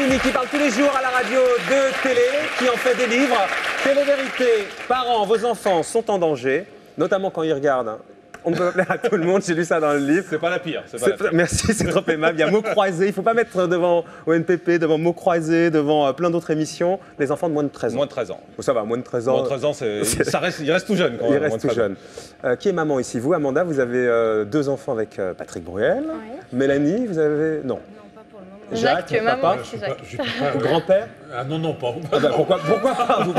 Denis qui parle tous les jours à la radio de télé, qui en fait des livres. Télé-vérité, parents, vos enfants sont en danger, notamment quand ils regardent. On peut plaire à tout le monde, j'ai lu ça dans le livre. C'est pas la pire. Merci, c'est trop aimable. Il y a mots croisés, il ne faut pas mettre devant ONPP, devant mots croisés, devant plein d'autres émissions, les enfants de moins de 13 ans. Moins de 13 ans. Ça va, moins de 13 ans. Moins de 13 ans, il reste tout jeune quand même. Il reste tout jeune. Qui est maman ici? Vous, Amanda, vous avez 2 enfants avec Patrick Bruel. Oui. Mélanie, vous avez... Non. Jacques, papa, grand-père? Ah non, non, pas. Ah bah pourquoi pas vous,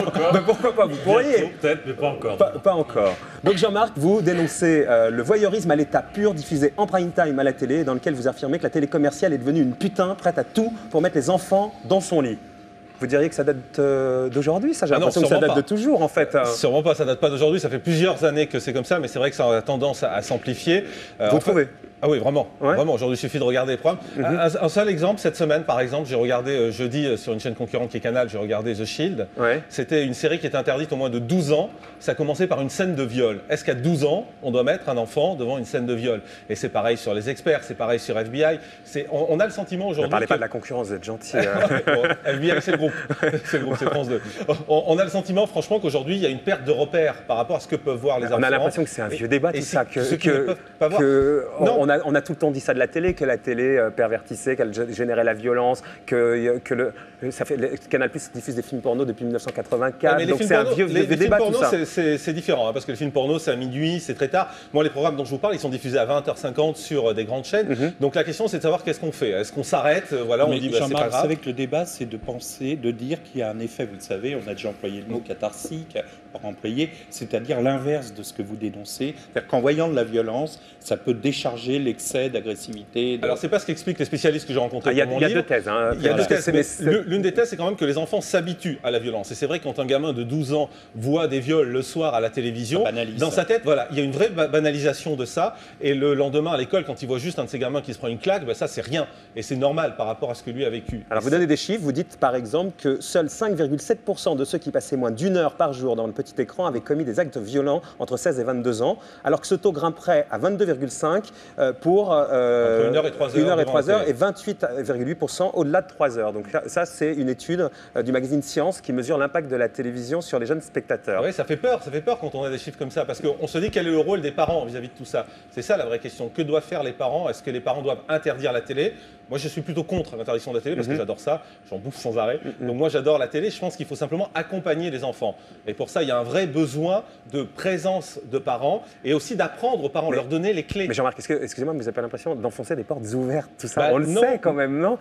pourquoi pas? Vous pourriez. Peut-être, mais pas encore. Pas encore. Donc Jean-Marc, vous dénoncez le voyeurisme à l'état pur diffusé en prime time à la télé, dans lequel vous affirmez que la télé commerciale est devenue une putain prête à tout pour mettre les enfants dans son lit. Vous diriez que ça date d'aujourd'hui, ça? J'ai l'impression que ça date de toujours, en fait. Sûrement pas, ça date pas d'aujourd'hui. Ça fait plusieurs années que c'est comme ça, mais c'est vrai que ça a tendance à s'amplifier. Vous trouvez? Ah oui, vraiment. Ouais. Vraiment, aujourd'hui, il suffit de regarder les programmes. Un seul exemple, cette semaine, par exemple, j'ai regardé jeudi sur une chaîne concurrente qui est Canal, j'ai regardé The Shield. Ouais. C'était une série qui était interdite au moins de 12 ans. Ça commençait par une scène de viol. Est-ce qu'à 12 ans, on doit mettre un enfant devant une scène de viol? Et c'est pareil sur Les Experts, c'est pareil sur FBI. On a le sentiment aujourd'hui. Ne parlez pas de la concurrence, vous êtes gentil. Bon, FBI, c'est le groupe. C'est le groupe, c'est France 2. On a le sentiment, franchement, qu'aujourd'hui, il y a une perte de repères par rapport à ce que peuvent voir les enfants. On a l'impression que c'est un vieux débat, tout ça. On a tout le temps dit ça de la télé, que la télé pervertissait, qu'elle générait la violence, que Canal+ diffuse des films porno depuis 1984. Donc c'est un vieux débat, tout ça. C'est différent, hein, parce que le film porno, c'est à minuit, c'est très tard. Moi, les programmes dont je vous parle, ils sont diffusés à 20h50 sur des grandes chaînes. Donc la question, c'est de savoir qu'est-ce qu'on fait. Est-ce qu'on s'arrête? Voilà, on dit, c'est pas grave. Vous savez que le débat, c'est de penser, de dire qu'il y a un effet, vous le savez, on a déjà employé le mot catharsique, par employé, c'est-à-dire l'inverse de ce que vous dénoncez. C'est-à-dire qu'en voyant de la violence, ça peut décharger l'excès d'agressivité. Alors, c'est pas ce qu'expliquent les spécialistes que j'ai rencontrés pour mon livre. Il y a 2 thèses. Hein. Il y a 2 thèses. L'une des thèses, c'est quand même que les enfants s'habituent à la violence. Et c'est vrai que quand un gamin de 12 ans voit des viols le soir à la télévision, dans sa tête, voilà, il y a une vraie banalisation de ça. Et le lendemain à l'école, quand il voit juste un de ces gamins qui se prend une claque, ça, c'est rien. Et c'est normal par rapport à ce que lui a vécu. Alors, vous donnez des chiffres. Vous dites, par exemple, que seuls 5,7% de ceux qui passaient moins d'1 heure par jour dans le petit écran avaient commis des actes violents entre 16 et 22 ans, alors que ce taux grimperait à 22,5% pour entre 1 heure et 3 heures, 1 heure et 3 heures, et 28,8% au-delà de 3 heures. Donc ça, c'est une étude du magazine Science qui mesure l'impact de la télévision sur les jeunes spectateurs. Oui, ça fait peur quand on a des chiffres comme ça, parce qu'on se dit quel est le rôle des parents vis-à-vis de tout ça. C'est ça la vraie question. Que doivent faire les parents? Est-ce que les parents doivent interdire la télé? Moi, je suis plutôt contre l'interdiction de la télé parce que j'adore ça, j'en bouffe sans arrêt. Donc moi, j'adore la télé. Je pense qu'il faut simplement accompagner les enfants. Et pour ça, il y a un vrai besoin de présence de parents et aussi d'apprendre aux parents, leur donner les clés. Mais Jean-Marc, excusez-moi, mais vous n'avez pas l'impression d'enfoncer des portes ouvertes, tout ça? On le sait quand même, non?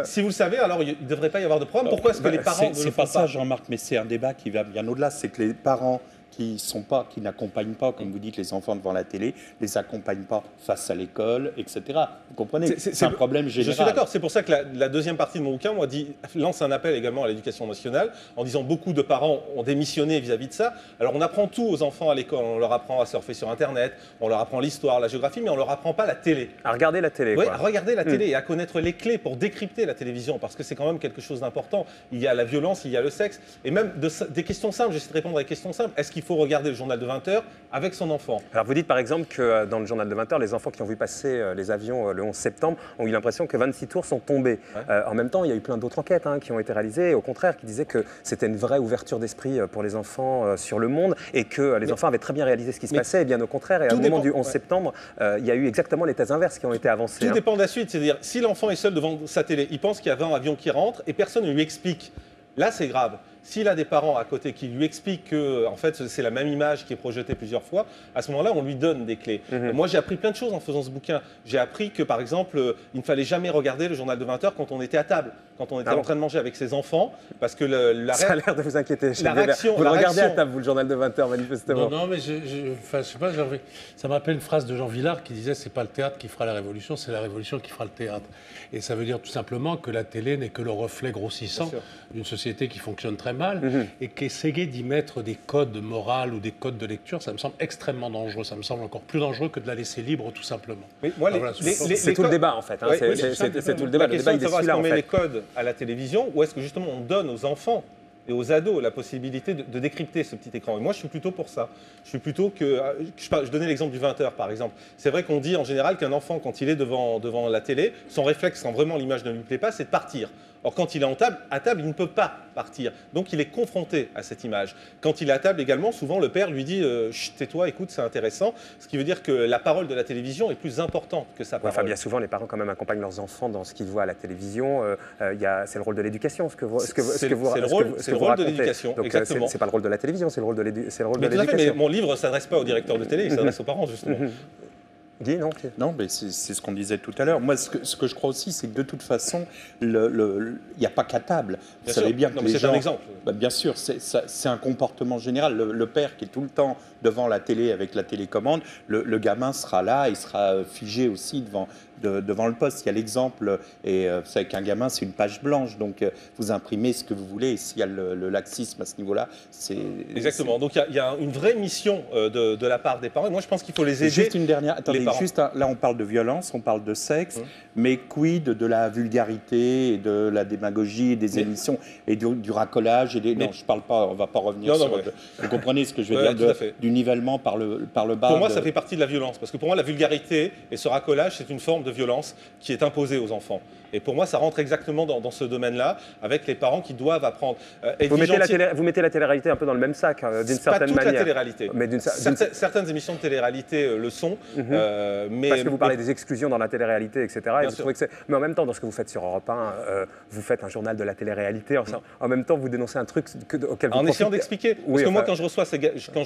Si vous le savez, alors il ne devrait pas y avoir de problème. Pourquoi est-ce que les parents ne le font pas? C'est pas ça, Jean-Marc, mais c'est un débat qui va bien au-delà. C'est que les parents qui n'accompagnent pas, comme vous dites, les enfants devant la télé, les accompagnent pas face à l'école, etc. Vous comprenez? C'est un problème général. Je suis d'accord. C'est pour ça que la deuxième partie de mon bouquin, moi, lance un appel également à l'éducation nationale, en disant beaucoup de parents ont démissionné vis-à-vis de ça. Alors on apprend tout aux enfants à l'école. On leur apprend à surfer sur Internet, on leur apprend l'histoire, la géographie, mais on leur apprend pas la télé. À regarder la télé. Oui, à regarder la télé et à connaître les clés pour décrypter la télévision, parce que c'est quand même quelque chose d'important. Il y a la violence, il y a le sexe, et même des questions simples. J'essaie de répondre à des questions simples. Est-ce qu'il faut regarder le journal de 20h avec son enfant? Alors vous dites par exemple que dans le journal de 20h, les enfants qui ont vu passer les avions le 11 septembre ont eu l'impression que 26 tours sont tombés. Ouais. En même temps, il y a eu plein d'autres enquêtes qui ont été réalisées, au contraire, qui disaient que c'était une vraie ouverture d'esprit pour les enfants sur le monde et que les enfants avaient très bien réalisé ce qui se passait. Et bien au contraire, et au moment du 11 septembre, il y a eu exactement les thèses inverses qui ont été avancées. Tout dépend de la suite, c'est-à-dire si l'enfant est seul devant sa télé, il pense qu'il y a 20 avions qui rentrent et personne ne lui explique. Là, c'est grave. S'il a des parents à côté qui lui expliquent que en fait, c'est la même image qui est projetée plusieurs fois, à ce moment-là, on lui donne des clés. Moi, j'ai appris plein de choses en faisant ce bouquin. J'ai appris que, par exemple, il ne fallait jamais regarder le journal de 20h quand on était à table, quand on était en train de manger avec ses enfants, parce que ça a l'air de vous inquiéter. La réaction, vous le regardez à table, vous, le journal de 20h, manifestement. Non, mais je sais pas, ça me rappelle une phrase de Jean Vilar qui disait « c'est pas le théâtre qui fera la révolution, c'est la révolution qui fera le théâtre ». Et ça veut dire tout simplement que la télé n'est que le reflet grossissant d'une société qui fonctionne très mal et qu'essayer d'y mettre des codes moraux ou des codes de lecture, ça me semble extrêmement dangereux. Ça me semble encore plus dangereux que de la laisser libre, tout simplement. Mais moi, c'est tout le débat, en fait. C'est tout le débat. La question de savoir est-ce qu'on met les codes à la télévision ou est-ce que justement on donne aux enfants et aux ados la possibilité de décrypter ce petit écran. Et moi, je suis plutôt pour ça. Je suis plutôt que... Je donnais l'exemple du 20h, par exemple. C'est vrai qu'on dit en général qu'un enfant, quand il est devant la télé, son réflexe, quand vraiment l'image ne lui plaît pas, c'est de partir. Or, quand il est à table, il ne peut pas partir. Donc, il est confronté à cette image. Quand il est à table également, souvent, le père lui dit Chut, tais-toi, écoute, c'est intéressant. Ce qui veut dire que la parole de la télévision est plus importante que sa parole. Enfin, bien souvent, les parents quand même accompagnent leurs enfants dans ce qu'ils voient à la télévision. C'est le rôle de l'éducation, C'est le rôle de l'éducation, exactement. C'est pas le rôle de la télévision, c'est le rôle de l'éducation. Mais mon livre ne s'adresse pas aux directeurs de télé, il s'adresse aux parents, justement. Guy, non, non, mais c'est ce qu'on disait tout à l'heure. Moi, ce que je crois aussi, c'est que de toute façon, il n'y a pas qu'à table. Vous savez bien que les gens... C'est un exemple. Bah, bien sûr, c'est un comportement général. Le père qui est tout le temps devant la télé avec la télécommande, le gamin sera là, il sera figé aussi devant le poste. Il y a l'exemple, et vous savez qu'un gamin, c'est une page blanche, donc vous imprimez ce que vous voulez, et s'il y a le laxisme à ce niveau-là, c'est... Exactement, donc il y a une vraie mission de la part des parents, et moi je pense qu'il faut les aider. Juste une dernière, attendez, là on parle de violence, on parle de sexe, mais quid de la vulgarité, et de la démagogie, et des émissions, et du racolage, non, je parle pas, on va pas revenir sur... Vous comprenez ce que je veux dire, du nivellement par le bas. Pour moi, ça fait partie de la violence, parce que pour moi, la vulgarité et ce racolage, c'est une forme de violence qui est imposée aux enfants. Et pour moi, ça rentre exactement dans ce domaine-là, avec les parents qui doivent apprendre. Vous mettez la télé-réalité un peu dans le même sac, d'une certaine manière. Pas toute la télé-réalité. Certaines émissions de télé-réalité le sont. Mais parce que vous parlez des exclusions dans la télé-réalité, etc. Et vous trouvez que mais en même temps, dans ce que vous faites sur Europe 1, vous faites un journal de la télé-réalité. En même temps, vous dénoncez un truc auquel vous En essayant d'expliquer. Parce que moi, quand je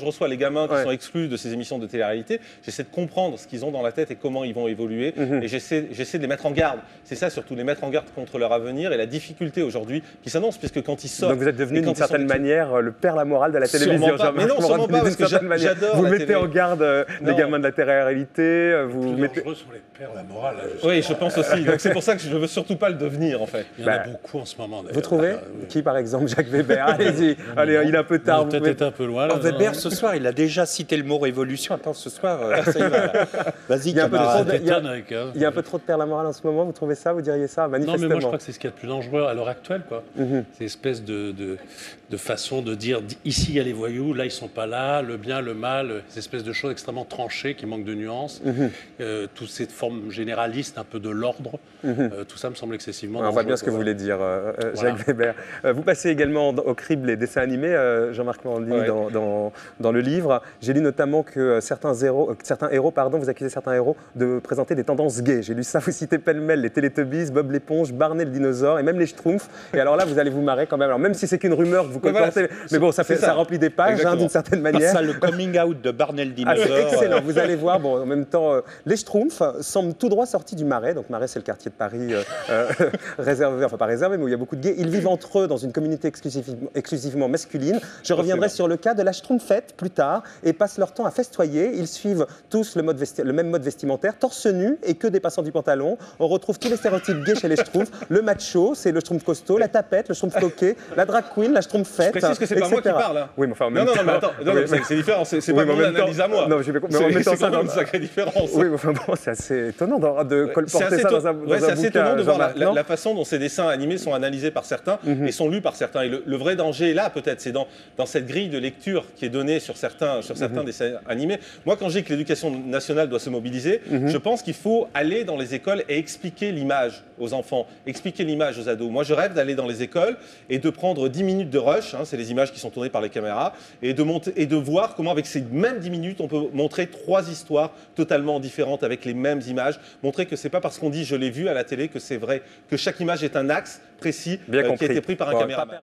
reçois les gamins qui sont exclus de ces émissions de télé-réalité, j'essaie de comprendre ce qu'ils ont dans la tête et comment ils vont évoluer. Et j'essaie de les mettre en garde. C'est ça surtout, les mettre en garde contre leur avenir et la difficulté aujourd'hui qui s'annonce, puisque quand ils sortent... Donc vous êtes devenu d'une certaine manière le père la morale de la télévision. Mais non, sûrement pas, parce que j'adore vous mettez en garde les gamins de la télé-réalité. Vous mettez... sont les pères la morale. Oui, je pense aussi. Donc c'est pour ça que je ne veux surtout pas le devenir, en fait. Il y en a beaucoup en ce moment. Vous trouvez qui, par exemple, Jacques Weber? Allez-y, allez, il est un peu tard. Peut-être être un peu loin. Là, Weber, ce soir, il a déjà cité le mot révolution. Attends, ce soir, ça y va. Vas-y, il y a un peu trop de père la morale en ce moment. Vous trouvez ça? Vous diriez ça? Manifestement. Non, mais moi, je crois que c'est ce qu'il y a de plus dangereux à l'heure actuelle, quoi. C'est espèce de façon de dire ici, il y a les voyous, là, ils sont pas là, le bien, le mal, ces espèces de choses extrêmement tranchées qui manquent de nuances. Toutes ces formes généralistes, un peu de l'ordre, tout ça me semble excessivement dangereux. On voit bien ce que vous voulez dire, Jacques Weber. Vous passez également au crible les dessins animés, Jean-Marc Morandini, dans le livre. J'ai lu notamment que certains héros, vous accusez certains héros de présenter des tendances gays. J'ai lu ça, vous citez pêle-mêle les Télétubbies, Bob l'éponge, Barney le dinosaure et même les Schtroumpfs. Et alors là, vous allez vous marrer quand même. Alors même si c'est qu'une rumeur que vous colportez, mais bon, ça remplit des pages d'une certaine manière. Ça, le coming out de Barney le dinosaure. C'est excellent, vous allez voir. Bon, en même temps, les Schtroumpfs semblent tout droit sortis du Marais. Donc Marais, c'est le quartier de Paris réservé, enfin pas réservé, mais où il y a beaucoup de gays. Ils vivent entre eux dans une communauté exclusivement masculine. Je reviendrai sur le cas de la Schtroumpfette plus tard et passent leur temps à festoyer. Ils suivent tous le même mode vestimentaire, torse nu et que dépassant du pantalon. On retrouve tous les stéréotypes gays chez les Schtroumpfs. Le macho, c'est le Schtroumpf costaud, la tapette, le Schtroumpf coquet, la drag queen, la Schtroumpfette. Je précise que c'est pas moi qui parle. Hein. Oui, mais enfin, non, mais attends, c'est différent. C'est pas mon analyse à moi. Non, mais en mettant ça dans une sacrée différence. Oui, mais enfin bon, c'est assez étonnant de colporter ça dans un bouquin. C'est assez étonnant de voir la façon dont ces dessins animés sont analysés par certains et sont lus par certains. Et le vrai danger est là, peut-être, c'est dans cette grille de lecture qui est donnée sur certains dessins animés. Moi, quand je dis que l'éducation nationale doit se mobiliser, je pense qu'il faut aller dans les écoles et expliquer l'image aux enfants, expliquer l'image aux ados. Moi, je rêve d'aller dans les écoles et de prendre 10 minutes de rush, c'est les images qui sont tournées par les caméras, et de voir comment, avec ces mêmes 10 minutes, on peut montrer 3 histoires totalement différentes avec les mêmes images, montrer que c'est pas parce qu'on dit « je l'ai vu à la télé » que c'est vrai, que chaque image est un axe précis qui a été pris par un caméraman.